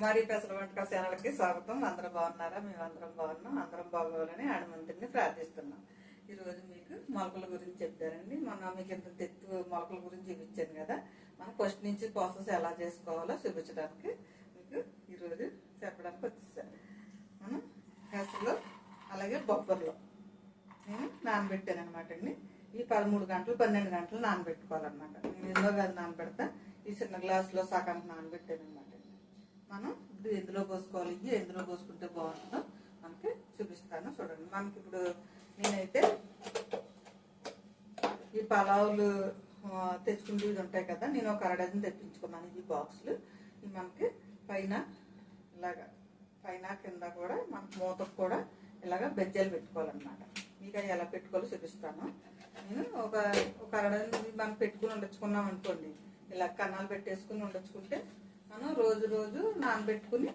కుమారి పెసర వంటకాల ఛానల్కి స్వాగతం. అందరూ బాగున్నారా? మేమందరం బాగున్నాం. అందరం బాగోవాలని హనుమంతుడిని ప్రార్థిస్తున్నాం. ఈరోజు మీకు మొలకల గురించి చెప్తానండి. మీకు ఇంత తెత్తు మొలకల గురించి చూపించాను కదా, మనం ఫస్ట్ నుంచి ప్రాసెస్ ఎలా చేసుకోవాలో చూపించడానికి మీకు ఈరోజు చెప్పడానికి వచ్చేసాను. మనం పెసరలో అలాగే బొబ్బర్లో నేను నానబెట్టాను అనమాట అండి. ఈ 13 గంటలు 12 గంటలు నానబెట్టుకోవాలన్నమాట. నేను ఎందులో కాదు నానబెడతా, ఈ చిన్న గ్లాసులో సగానికి నానబెట్టాను అనమాట. మనం ఇప్పుడు ఎందులో పోసుకోవాలి, ఎందులో పోసుకుంటే బాగుంటుందో మనకి చూపిస్తాను. చూడండి, మనకి ఇప్పుడు నేనైతే ఈ పలావులు తెచ్చుకుంటూ ఇది ఉంటాయి కదా, నేను ఒక 1/2 డజన్ తెప్పించుకున్నాను. ఈ బాక్సులు ఇవి మనకి పైన ఇలాగా పైన కింద కూడా మనకి మూతకు కూడా ఇలాగ బెజ్జాలు పెట్టుకోవాలన్నమాట. మీకు అవి ఎలా పెట్టుకోవాలో చూపిస్తాను. నేను ఒక 1/2 డజన్ మనం పెట్టుకుని ఉండొచ్చుకున్నాం అనుకోండి, ఇలా కన్నాలు పెట్టేసుకుని ఉండొచ్చుకుంటే మనం రోజు రోజు నానబెట్టుకుని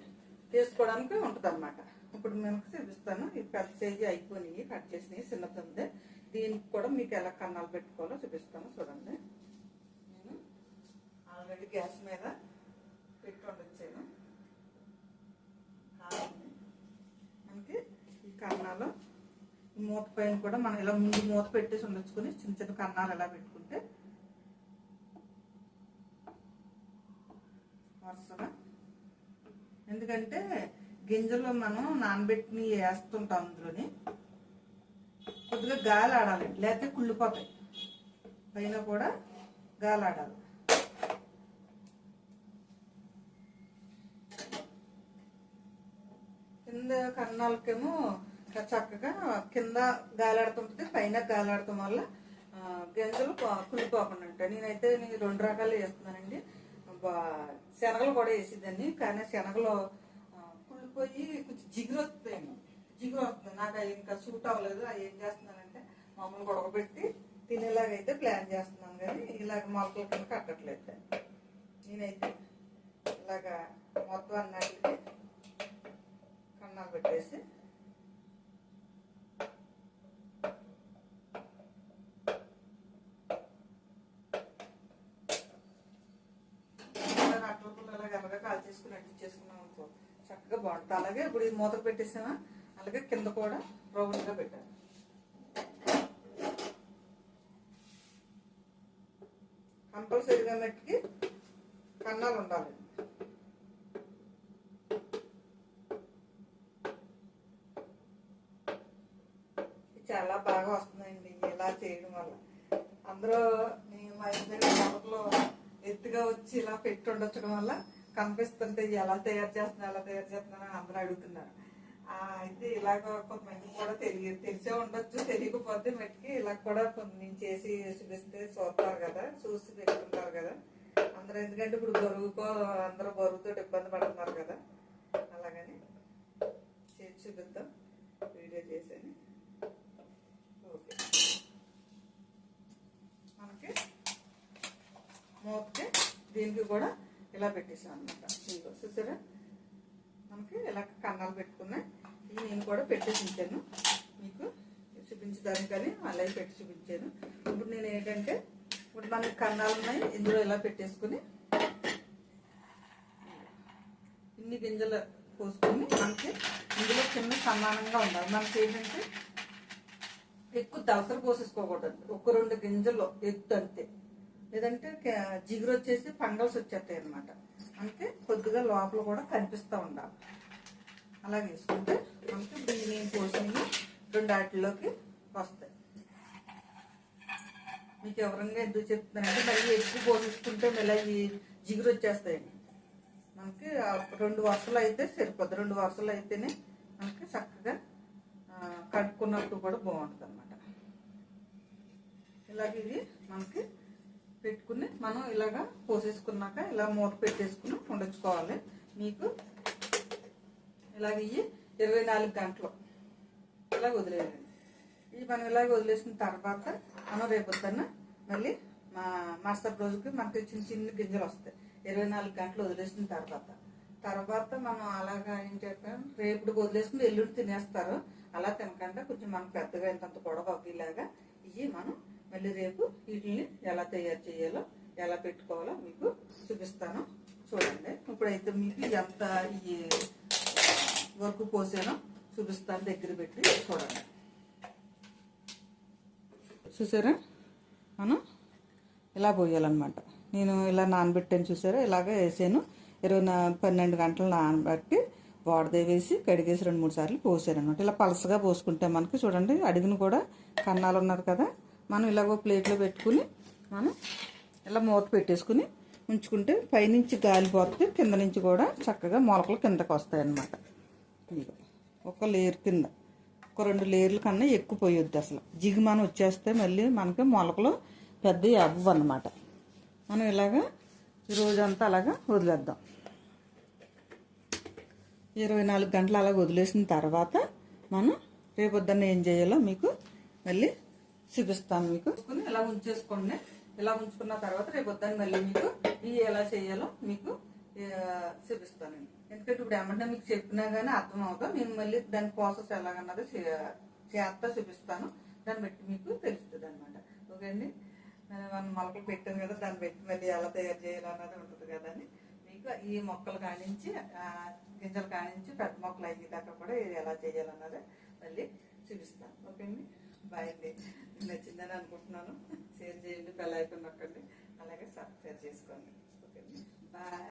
చేసుకోవడానికి ఉంటుంది అనమాట. ఇప్పుడు మేము చూపిస్తాను. ఈ పెద్ద సైజు అయిపోయినాయి, కట్ చేసినవి, చిన్నది ఉంది. దీనికి కూడా మీకు ఎలా కన్నాలు పెట్టుకోవాలో చూపిస్తాను. చూడండి, నేను ఆల్రెడీ గ్యాస్ మీద పెట్టి ఉండొచ్చాను. మనకి ఈ కన్నాలు ఈ మూత పైన కూడా మనం ఇలా ముందు మూత పెట్టేసి ఉండొచ్చుకుని చిన్న చిన్న కన్నాలు ఎలా పెట్టుకుంటే వరుసగా, ఎందుకంటే గింజలు మనం నానబెట్టిని వేస్తుంటాం, అందులోని కొద్దిగా గాలి ఆడాలి, లేకపోతే కుళ్ళిపోతాయి. పైన కూడా గాలి ఆడాలి. కింద కన్నాలకేమో చక్కగా కింద గాలాడుతుంటుంది, పైన గాలాడటం వల్ల గింజలు కుళ్ళిపోకుండా ఉంటాయి. నేనైతే 2 రకాలు వేస్తున్నానండి. శనగలు కూడా వేసేదాన్ని, కానీ శనగలు కుళ్ళిపోయి కొంచెం జిగురు వస్తుంది. నాకు అవి ఇంకా సూట్ అవ్వలేదు. అవి ఏం చేస్తున్నానంటే మామూలుగా ఉడకబెట్టి తినేలాగైతే ప్లాన్ చేస్తున్నాను, కానీ ఇలాగ మొలకల కింద కట్టట్లేదు. నేనైతే ఇలాగా మొత్తం అన్నిటికి కన్నాలు పెట్టేసి కాల్చేసుకుని అంటించేసుకున్నాం అనుకో చక్కగా బాగుంటుంది. అలాగే ఇప్పుడు ఈ మూతకు పెట్టేసామా, అలాగే కింద కూడా రౌండ్గా పెట్టాను. కంపల్సరీగా మట్టికి కన్నాలు ఉండాలి. చాలా బాగా వస్తున్నాయండి ఇలా చేయడం వల్ల. అందరూ మా ఇంటి మొదట్లో ఎత్తుగా వచ్చి ఇలా పెట్టి ఉండొచ్చడం వల్ల కనిపిస్తుంటే ఎలా తయారు చేస్తున్నారని అందరూ అడుగుతున్నారు. అయితే ఇలాగ కొంతమంది కూడా తెలిసే ఉండొచ్చు, తెలియకపోతే మట్టికి ఇలా కూడా కొన్ని చేసి చూపిస్తే చూస్తారు కదా, చూసి పెట్టుకుంటారు కదా అందరూ. ఎందుకంటే ఇప్పుడు అందరూ బరువుతో ఇబ్బంది పడుతున్నారు కదా, అలాగని చేసి చూపిద్దాం, వీడియో చేసేది. ఓకే, మనకి మూతకి దీనికి కూడా ఇలా పెట్టేసాం అనమాట. ఇంకో చూసారా, మనకి ఇలా కన్నాలు పెట్టుకున్నాయి. ఇవి నేను కూడా పెట్టేసి ఉంచాను, మీకు చూపించడానికి కానీ అలాగే పెట్టి చూపించాను. ఇప్పుడు నేను ఏంటంటే, ఇప్పుడు మనకి కన్నాలు ఉన్నాయి, ఇందులో ఇలా పెట్టేసుకుని ఇన్ని గింజలు పోసుకొని మనకి ఇందులో కింద సమానంగా ఉండాలి. మనకి ఏంటంటే ఎక్కువ దవసలు పోసేసుకోకూడదు, 1-2 గింజలు ఎత్తు అంతే, లేదంటే జిగురు వచ్చేసి ఫంగల్స్ వచ్చేస్తాయి అనమాట. అంటే కొద్దిగా లోపల కూడా కనిపిస్తూ ఉండాలి. అలా వేసుకుంటే మనకి నేను పోసినవి 2 వాటిల్లోకి వస్తాయి. మీకు ఎవరంగా ఎందుకు చెప్తున్నానంటే, మళ్ళీ ఎక్కువ పోసేసుకుంటే మళ్ళీ జిగురు వచ్చేస్తాయండి. మనకి 2 వరుసలు అయితే సరిపోద్ది. 2 వరుసలు అయితేనే మనకి చక్కగా కడుక్కున్నప్పుడు కూడా బాగుంటుంది అనమాట. ఇలాగ ఇది మనకి పెట్టుకుని మనం ఇలాగా పోసేసుకున్నాక ఇలా మూత పెట్టేసుకుని ఉండొచ్చుకోవాలి. మీకు ఇలాగ ఇవి 24 గంటలు ఇలా వదిలేయండి. ఇవి మనం ఇలాగ వదిలేసిన తర్వాత మనం రేపొద్దున్న మళ్ళీ మరుసటి రోజుకి మనకి చిన్న గింజలు వస్తాయి. 24 గంటలు వదిలేసిన తర్వాత మనం అలాగా ఏం చేస్తాం, రేపుడికి వదిలేసుకుని ఎల్లుండి తినేస్తారు. అలా తినకుండా కొంచెం మనం పెద్దగా ఇంతంత పొడవు అవ్వేలాగా ఇవి మనం మళ్ళీ రేపు వీటిని ఎలా తయారు చేయాలో, ఎలా పెట్టుకోవాలో మీకు చూపిస్తాను. చూడండి. ఇప్పుడైతే మీకు ఎంత ఈ వరకు పోసానో చూపిస్తాను, దగ్గర పెట్టి చూడండి. చూసారా, మనం ఇలా పోయాలన్నమాట. నేను ఇలా నానబెట్టాను చూసారా, ఇలాగ వేసాను. 12 గంటలు నానబెట్టి వాడదే వేసి కడిగేసి 2-3 సార్లు పోసాను అనమాట. ఇలా పలసగా పోసుకుంటే మనకి చూడండి అడుగును కూడా కన్నాలు ఉన్నారు కదా, మనం ఇలాగో ప్లేట్లో పెట్టుకుని మనం ఇలా మూత పెట్టేసుకుని ఉంచుకుంటే పైనుంచి గాలి పోతే కింద నుంచి కూడా చక్కగా మొలకలు కిందకు వస్తాయి అన్నమాట. ఒక లేయర్ కింద ఒక 2 లేయర్ల కన్నా ఎక్కువ పోయొద్దు, అసలు జిగుమాన వచ్చేస్తే మళ్ళీ మనకి మొలకలు పెద్దవి అవ్వు అన్నమాట. మనం ఇలాగా ఈ రోజంతా అలాగా వదిలేద్దాం. 24 గంటలు అలా వదిలేసిన తర్వాత మనం రేపొద్దున్న ఏం చేయాలో మీకు మళ్ళీ చూపిస్తాను. మీకు ఇలా ఉంచేసుకోండి. ఇలా ఉంచుకున్న తర్వాత రేపొద్దున్న మళ్ళీ మీకు ఇవి ఎలా చేయాలో మీకు చూపిస్తాను. ఎందుకంటే ఇప్పుడు ఏమంటే మీకు చెప్పినా కానీ అర్థం అవుతా, నేను మళ్ళీ దాని ప్రాసెస్ ఎలాగన్నది చేస్తా చూపిస్తాను. దాన్ని బట్టి మీకు తెలుస్తుంది అనమాట. ఓకే అండి, మనం మొలకలు పెట్టాం కదా, దాన్ని పెట్టి మళ్ళీ ఎలా తయారు చేయాలన్నది ఉంటుంది కదా అని మీకు ఈ మొక్కలు కానించి గింజలు కానించి పెద్ద మొక్కలు అయ్యేదాకా కూడా ఎలా చేయాలన్నది మళ్ళీ చూపిస్తాను. ఓకే అండి, బాయ్ అండి. నచ్చిందని అనుకుంటున్నాను. షేర్ చేయండి, బెల్ ఐకాన్ నొక్కండి, అలాగే సబ్స్క్రైబ్ చేసుకోండి. ఓకే అండి, బాయ్.